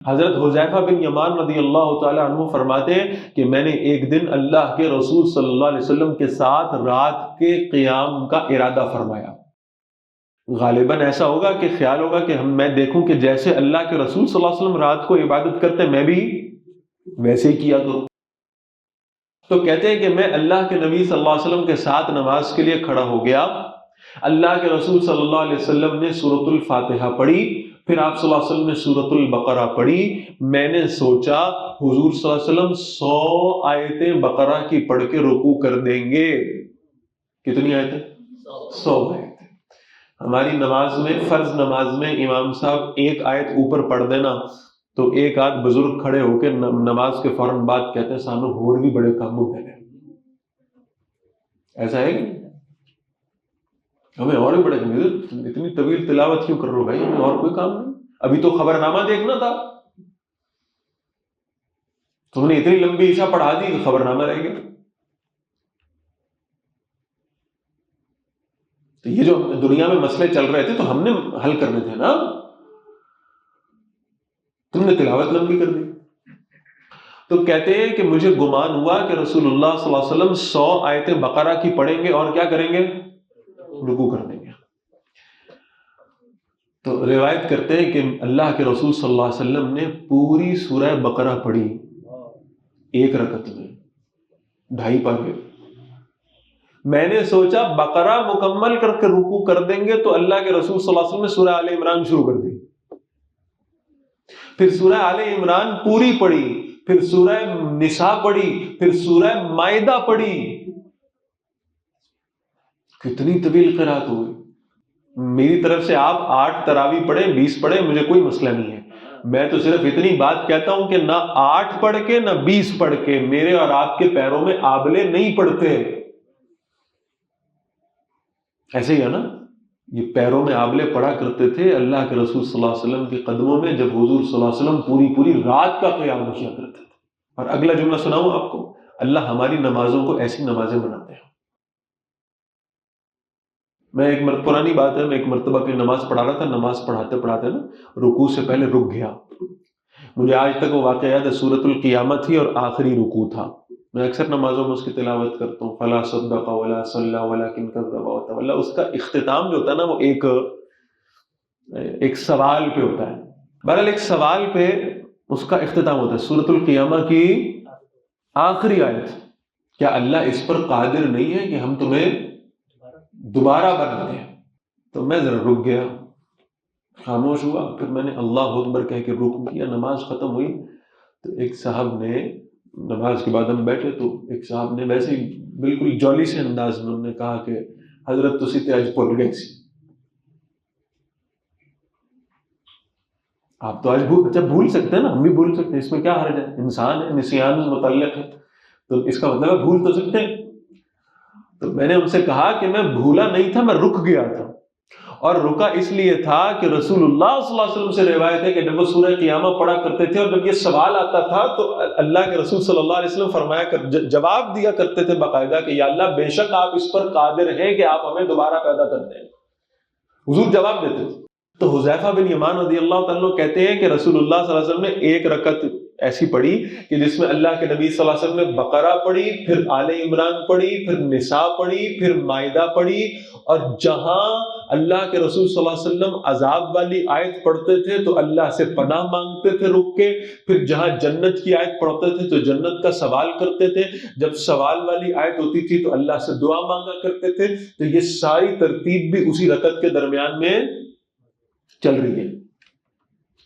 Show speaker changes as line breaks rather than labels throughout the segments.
حضرت حذیفہ بن یمان رضی اللہ تعالی عنہ فرماتے ہیں کہ میں نے ایک دن اللہ کے رسول صلی اللہ علیہ وسلم کے ساتھ رات کے قیام کا ارادہ فرمایا۔ غالباً ایسا ہوگا کہ خیال ہوگا کہ میں دیکھوں کہ جیسے اللہ کے رسول صلی اللہ علیہ وسلم رات کو عبادت کرتے میں بھی ویسے ہی کیا کروں۔ تو کہتے ہیں کہ میں اللہ کے نبی صلی اللہ علیہ وسلم کے ساتھ نماز کے لیے کھڑا ہو گیا۔ اللہ کے رسول صلی اللہ علیہ وسلم نے سورۃ الفاتحہ پڑھی، پھر آپ صلی اللہ علیہ وسلم نے سورۃ البقرہ پڑھی۔ میں نے سوچا حضور صلی اللہ علیہ وسلم 100 آیتیں بقرہ کی پڑھ کے رکوع کر دیں گے۔ کتنی آیتیں؟ 100 آیتیں۔ ہماری نماز میں، فرض نماز میں امام صاحب ایک آیت اوپر پڑھ دینا تو ایک آدھ بزرگ کھڑے ہو کے نماز کے فوراً بعد کہتے ہیں سانو اور بھی بڑے کام ہوتے ہیں۔ ایسا ہے کہ ہمیں اور بھی بڑے کام، اتنی طویل تلاوت کیوں کر رہے ہو بھائی، ہمیں اور کوئی کام نہیں، ابھی تو خبر نامہ دیکھنا تھا، تم نے اتنی لمبی عشاء پڑھا دی کہ خبر نامہ رہ گیا۔ تو یہ جو دنیا میں مسئلے چل رہے تھے تو ہم نے حل کرنے تھے نا، تم نے تلاوت لمبی کر دی۔ تو کہتے ہیں کہ مجھے گمان ہوا کہ رسول اللہ صلی اللہ علیہ وسلم 100 آیتیں بقرہ کی پڑھیں گے اور کیا کریں گے؟ رکوع کر دیں گے۔ تو روایت کرتے ہیں کہ اللہ کے رسول صلی اللہ علیہ وسلم نے پوری سورہ بقرہ پڑھی ایک رکعت میں، 2.5 پارے۔ میں نے سوچا بقرہ مکمل کر کے رکوع کر دیں گے تو اللہ کے رسول صلی اللہ علیہ وسلم نے سورہ آل عمران شروع کر دی، پھر سورہ آل عمران پوری پڑھی، پھر سورہ نساء پڑھی، پھر سورہ مائدہ پڑھی۔ کتنی طویل قرات ہوئی۔ میری طرف سے آپ 8 تراویح پڑھیں، 20 پڑھیں، مجھے کوئی مسئلہ نہیں ہے، میں تو صرف اتنی بات کہتا ہوں کہ نہ 8 پڑھ کے نہ 20 پڑھ کے میرے اور آپ کے پیروں میں آبلے نہیں پڑتے۔ ایسے ہی ہے نا، یہ پیروں میں آبلے پڑا کرتے تھے اللہ کے رسول صلی اللہ علیہ وسلم کے قدموں میں جب حضور صلی اللہ علیہ وسلم پوری رات کا قیام کیا کرتے تھے۔ اور اگلا جملہ سناؤں آپ کو، اللہ ہماری نمازوں کو ایسی نمازیں بناتے ہیں۔ میں پرانی بات ہے، میں ایک مرتبہ کی نماز پڑھا رہا تھا، نماز پڑھاتے پڑھاتے نا رکوع سے پہلے رک گیا، مجھے آج تک وہ واقعہ یاد ہے، سورۃ القیامہ تھی اور آخری رکوع تھا۔ میں اکثر نمازوں میں اس کی تلاوت کرتا ہوں، فلا صدق ولا صلی ولکن کذب وتولى۔ اس کا اختتام جو ہوتا ہے نا وہ ایک سوال پہ ہوتا ہے، بہرحال ایک سوال پہ اس کا اختتام ہوتا ہے۔ سورۃ القیامہ کی آخری آیت، کیا اللہ اس پر قادر نہیں ہے کہ ہم تمہیں دوبارہ بنا دیں؟ تو میں ذرا رک گیا، خاموش ہوا، پھر میں نے اللہ اکبر کہہ کے رکوع کیا، نماز ختم ہوئی تو ایک صاحب نے، نماز کے بعد ہم بیٹھے تو ایک صاحب نے ویسے ہی بالکل جولی سے انداز میں انہوں نے کہا کہ حضرت تسی تے اج بھول گئے سی۔ آپ تو آج بھول سکتے ہیں نا، ہم بھی بھول سکتے ہیں، اس میں کیا حرج ہے، انسان ہے، نسیان متعلق ہے، تو اس کا مطلب ہے بھول تو سکتے ہیں۔ تو میں نے ان سے کہا کہ میں بھولا نہیں تھا، میں رک گیا تھا، اور رکا اس لیے تھا کہ رسول اللہ صلی اللہ علیہ وسلم سے روایت ہے کہ جب وہ سورہ قیامہ پڑھا کرتے تھے اور جب یہ سوال آتا تھا تو اللہ کے رسول صلی اللہ علیہ وسلم فرمایا جواب دیا کرتے تھے باقاعدہ کہ یا اللہ بے شک آپ اس پر قادر ہیں کہ آپ ہمیں دوبارہ پیدا کر دیں، حضور جواب دیتے تھے۔ تو حذیفہ بن یمان رضی اللہ تعالیٰ عنہ کہتے ہیں کہ رسول اللہ صلی اللہ علیہ وسلم نے ایک رکعت ایسی پڑھی کہ جس میں اللہ کے نبی صلی اللہ علیہ وسلم نے بقرہ پڑھی، پھر آل عمران پڑھی، پھر نساء پڑھی، پھر مائدہ پڑھی، اور جہاں اللہ کے رسول صلی اللہ علیہ وسلم عذاب والی آیت پڑھتے تھے تو اللہ سے پناہ مانگتے تھے رک کے، پھر جہاں جنت کی آیت پڑھتے تھے تو جنت کا سوال کرتے تھے، جب سوال والی آیت ہوتی تھی تو اللہ سے دعا مانگا کرتے تھے۔ تو یہ ساری ترتیب بھی اسی رکعت کے درمیان میں چل رہی ہے۔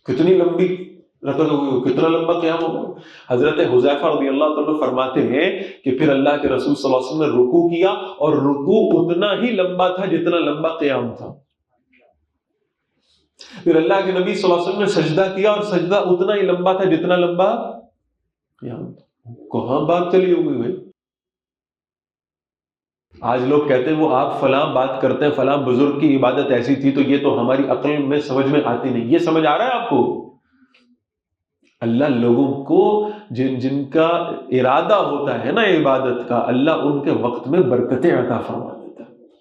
کتنی لمبی رکعت ہوگی، کتنا لمبا قیام ہوگا۔ حضرت حذیفہ رضی اللہ تعالیٰ فرماتے ہیں کہ پھر اللہ کے رسول صلی اللہ علیہ وسلم نے رکوع کیا، اور رکوع اتنا ہی لمبا تھا جتنا لمبا قیام تھا۔ پھر اللہ کے نبی صلی اللہ علیہ وسلم نے سجدہ کیا، اور سجدہ اتنا ہی لمبا تھا جتنا لمبا قیام تھا۔ کہاں بات چلی ہوگی بھائی؟ آج لوگ کہتے ہیں وہ آپ فلاں بات کرتے ہیں، فلاں بزرگ کی عبادت ایسی تھی، تو یہ تو ہماری عقل میں سمجھ میں آتی نہیں۔ یہ سمجھ آ رہا ہے آپ کو؟ اللہ لوگوں کو جن کا ارادہ ہوتا ہے نا عبادت کا، اللہ ان کے وقت میں برکتیں عطا فرماتا ہے۔